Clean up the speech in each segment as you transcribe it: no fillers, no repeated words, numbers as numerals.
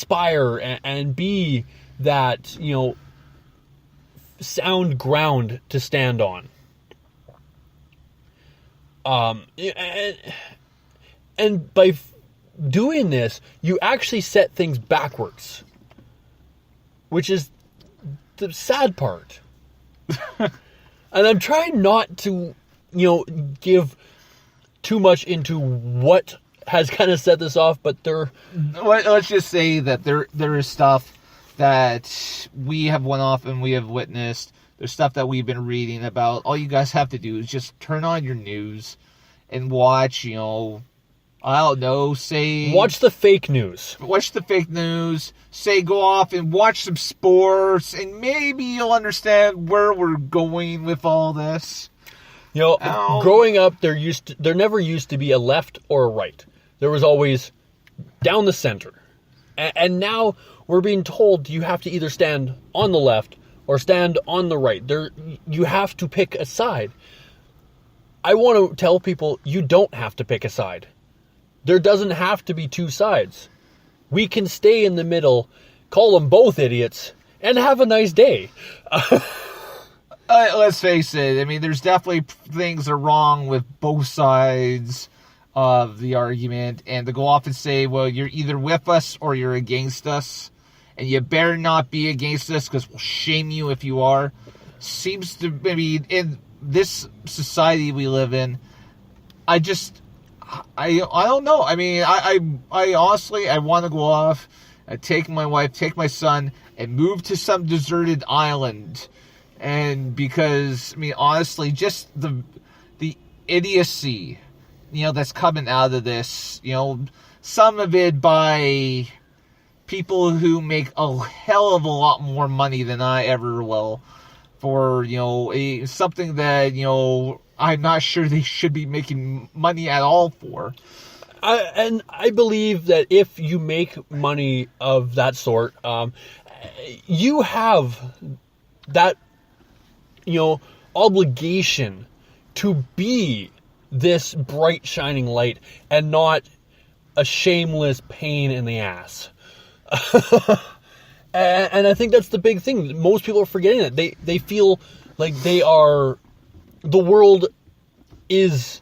inspire and be that, sound ground to stand on. And by doing this, you actually set things backwards, which is the sad part. And I'm trying not to, give too much into what has kind of set this off, but let's just say that there is stuff that we have went off and we have witnessed. There's stuff that we've been reading about. All you guys have to do is just turn on your news and watch, I don't know, say... Watch the fake news. Watch the fake news. Say go off and watch some sports, and maybe you'll understand where we're going with all this. Growing up, there never used to be a left or a right. There was always down the center. And now we're being told you have to either stand on the left or stand on the right. You have to pick a side. I want to tell people you don't have to pick a side. There doesn't have to be two sides. We can stay in the middle, call them both idiots, and have a nice day. Let's face it. I mean, there's definitely things that are wrong with both sides of the argument. And to go off and say, well, you're either with us or you're against us. And you better not be against us because we'll shame you if you are. Seems to maybe in this society we live in, I don't know. I mean, I honestly, I want to go off and take my wife, take my son, and move to some deserted island. And because, I mean, honestly, just the idiocy, that's coming out of this, some of it by people who make a hell of a lot more money than I ever will for, something that, I'm not sure they should be making money at all for. And I believe that if you make money of that sort, you have that, obligation to be this bright shining light and not a shameless pain in the ass. And I think that's the big thing. Most people are forgetting that. They feel like the world is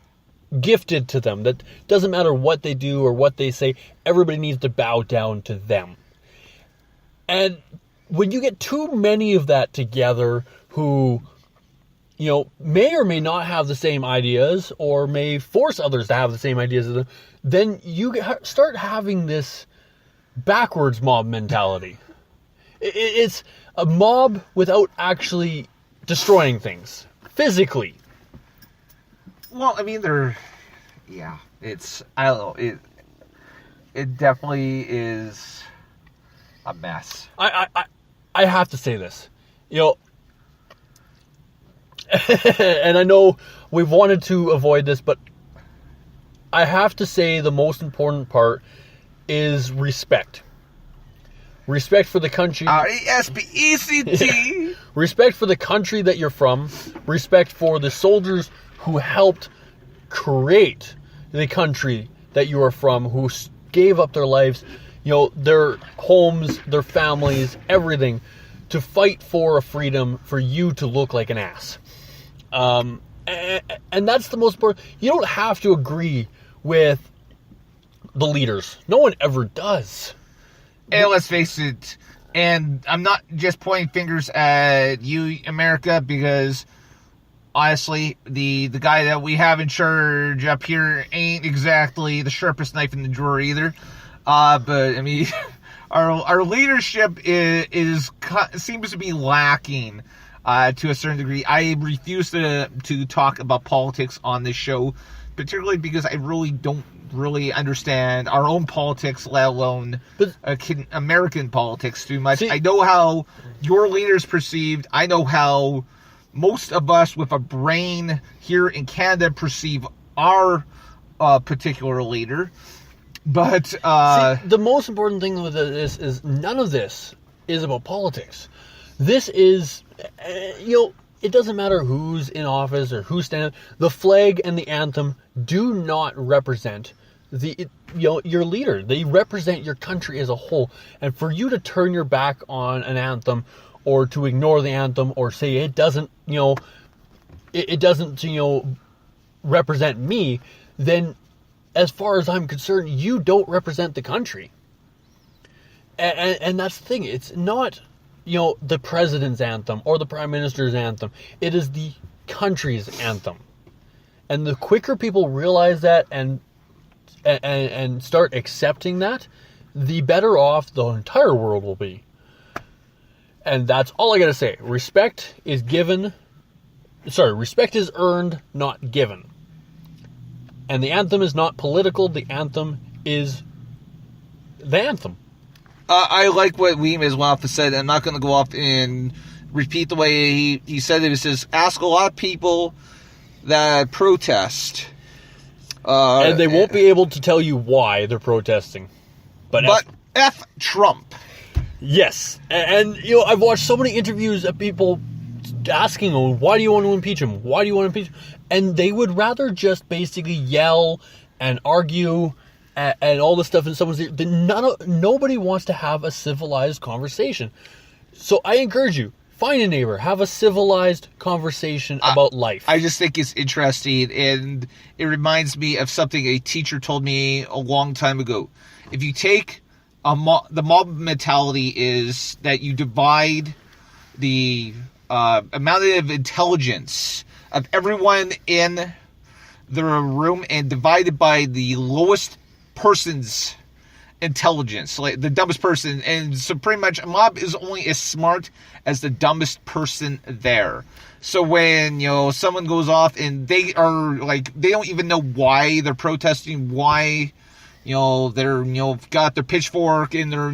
gifted to them. That doesn't matter what they do or what they say. Everybody needs to bow down to them. And when you get too many of that together who, may or may not have the same ideas or may force others to have the same ideas as them, then you start having this backwards mob mentality. It's a mob without actually destroying things physically. Well, I mean, I don't know, it definitely is a mess. I have to say this, and I know we've wanted to avoid this, but I have to say the most important part is respect. Respect for the country. R-E-S-P-E-C-T. Respect for the country that you're from. Respect for the soldiers who helped create the country that you are from, who gave up their lives, their homes, their families, everything, to fight for a freedom for you to look like an ass. And that's the most important. You don't have to agree with the leaders. No one ever does. And let's face it, and I'm not just pointing fingers at you, America, because honestly, the guy that we have in charge up here ain't exactly the sharpest knife in the drawer either. But I mean, our leadership seems to be lacking to a certain degree. I refuse to talk about politics on this show, particularly because I really don't understand our own politics, let alone American politics too much. I know how your leader's perceived. I know how most of us with a brain here in Canada perceive our particular leader. But the most important thing with this is none of this is about politics. This is, it doesn't matter who's in office or who's standing. The flag and the anthem do not represent your leader. They represent your country as a whole, and for you to turn your back on an anthem, or to ignore the anthem, or say it doesn't, it doesn't, represent me, then as far as I'm concerned, you don't represent the country. And that's the thing. It's not, the president's anthem or the prime minister's anthem. It is the country's anthem. And the quicker people realize that and start accepting that, the better off the entire world will be. And that's all I gotta say. Respect is earned, not given. And the anthem is not political. The anthem is the anthem. I like what Liam Iswanoff said. I'm not going to go off and repeat the way he said it. He says, ask a lot of people that protest. And they won't be able to tell you why they're protesting. But F Trump. Yes. And I've watched so many interviews of people asking them, why do you want to impeach him? Why do you want to impeach him? And they would rather just basically yell and argue and all this stuff in someone's ear. Nobody wants to have a civilized conversation. So I encourage you, find a neighbor, have a civilized conversation about life. I just think it's interesting, and it reminds me of something a teacher told me a long time ago. If you take the mob mentality is that you divide the amount of intelligence of everyone in the room and divided by the lowest person's intelligence, like the dumbest person. And so pretty much a mob is only as smart as the dumbest person there. So when, someone goes off and they are like, they don't even know why they're protesting, why, they're, got their pitchfork and their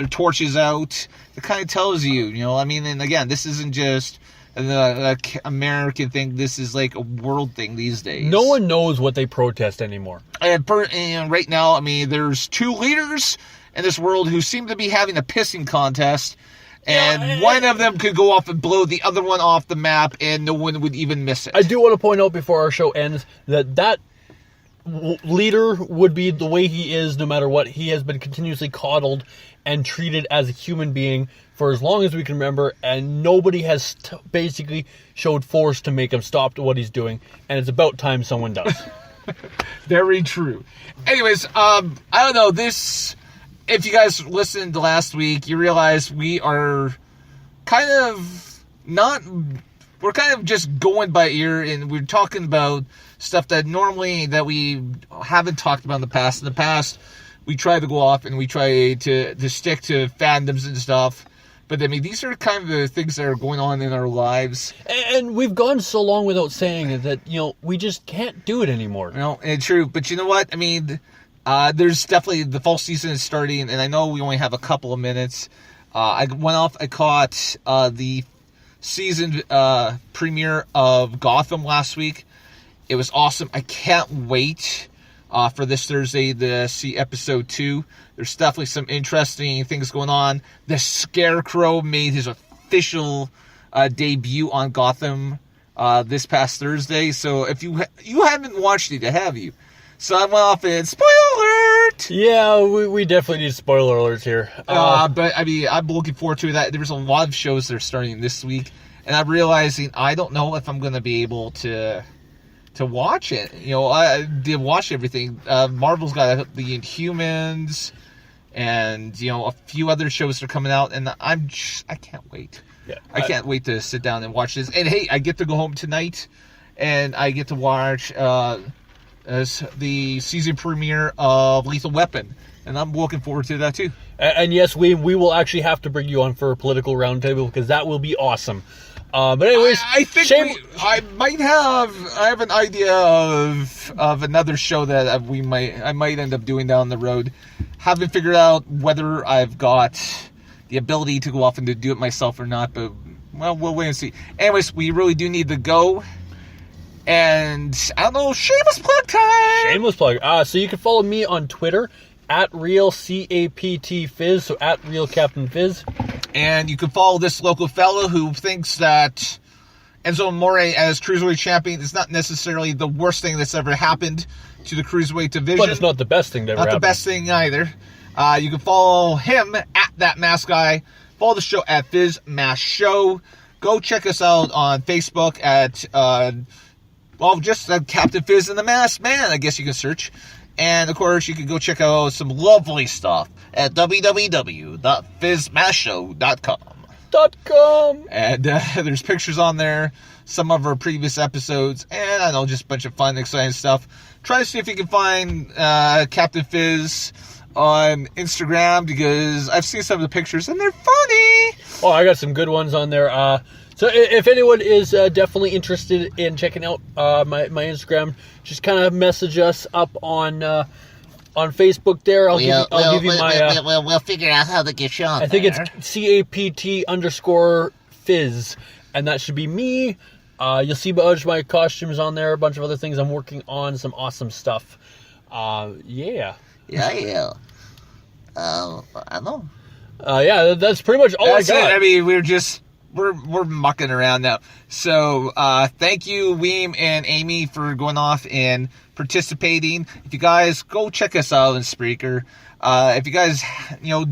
torches out. It kind of tells you, and again, this isn't just an American thing. This is like a world thing these days. No one knows what they protest anymore. And right now, there's two leaders in this world who seem to be having a pissing contest. And one of them could go off and blow the other one off the map, and no one would even miss it. I do want to point out before our show ends that leader would be the way he is no matter what. He has been continuously coddled and treated as a human being for as long as we can remember, and nobody has basically showed force to make him stop what he's doing, and it's about time someone does. Very true. Anyways, I don't know, if you guys listened last week, you realize we are we're kind of just going by ear, and we're talking about stuff that normally that we haven't talked about in the past. In the past, we try to go off and we try to stick to fandoms and stuff. But these are kind of the things that are going on in our lives. And we've gone so long without saying that, we just can't do it anymore. It's true. But you know what? There's definitely the fall season is starting, and I know we only have a couple of minutes. I caught the season premiere of Gotham last week. It was awesome. I can't wait for this Thursday to see episode 2. There's definitely some interesting things going on. The Scarecrow made his official debut on Gotham this past Thursday. So if you haven't watched it, have you? So I went off and spoiler alert! Yeah, we definitely need spoiler alerts here. But I'm looking forward to that. There's a lot of shows that are starting this week, and I'm realizing I don't know if I'm going to be able to watch it. I did watch everything. Marvel's got the Inhumans, and a few other shows are coming out, and I can't wait. Yeah, I can't wait to sit down and watch this. And hey, I get to go home tonight, and I get to watch the season premiere of Lethal Weapon, and I'm looking forward to that too. And yes, we will actually have to bring you on for a political roundtable, because that will be awesome. But anyways, I think I have an idea of another show that I might end up doing down the road. Haven't figured out whether I've got the ability to go off and to do it myself or not, but we'll wait and see. Anyways, we really do need to go. And I don't know, shameless plug time. Shameless plug. So you can follow me on Twitter at RealCaptFizz, so at RealCaptainFizz. And you can follow this local fellow who thinks that Enzo Amore as Cruiserweight Champion is not necessarily the worst thing that's ever happened to the Cruiserweight division. But it's not the best thing that ever Not the happened. best thing either. You can follow him at That Mask Guy. Follow the show at Fizz Mask Show. Go check us out on Facebook at, just Captain Fizz and the Masked Man, I guess you can search. And, of course, you can go check out some lovely stuff at www.fizzmaskshow.com. And there's pictures on there, some of our previous episodes, and I know, just a bunch of fun, exciting stuff. Try to see if you can find Captain Fizz on Instagram, because I've seen some of the pictures and they're funny. Oh, I got some good ones on there. So if anyone is definitely interested in checking out my Instagram, just kind of message us up on Facebook there. I'll give you my... We'll figure out how to get you on I think there. it's CAPT_Fizz, and that should be me. You'll see a bunch of my costumes on there, a bunch of other things I'm working on, some awesome stuff. Yeah. Yeah. I know. Yeah, that's pretty much all That's I got. it. I mean, we're mucking around now. So thank you, Weem and Amy, for going off and participating. If you guys go check us out on Spreaker. If you guys, you're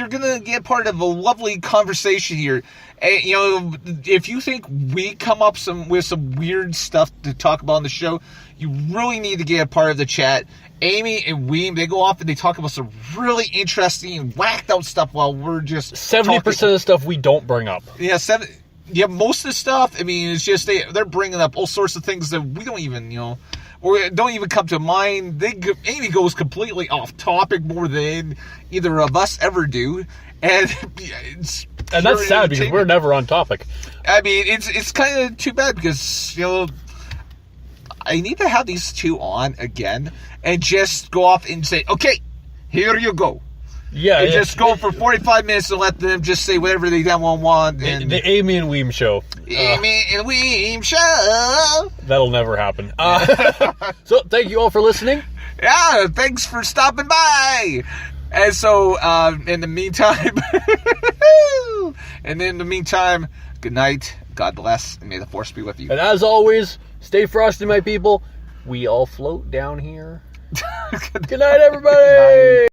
gonna get part of a lovely conversation here. If you think we come up with some weird stuff to talk about on the show, you really need to get a part of the chat. Amy and Weem, they go off and they talk about some really interesting, whacked out stuff while we're just 70% of the stuff we don't bring up. Yeah, most of the stuff, I mean, it's just they're bringing up all sorts of things that we don't even, or don't even come to mind. Amy goes completely off topic more than either of us ever do, and that's sad because we're never on topic. I mean, it's kind of too bad because I need to have these two on again and just go off and say, okay, here you go. Yeah, And just go for 45 minutes and let them just say whatever they want. And the Amy and Weem show. Amy and Weem show. That'll never happen. So thank you all for listening. Yeah, thanks for stopping by. And so, in the meantime, good night, God bless, and may the force be with you. And as always, stay frosty, my people. We all float down here. Good night, everybody. Good night.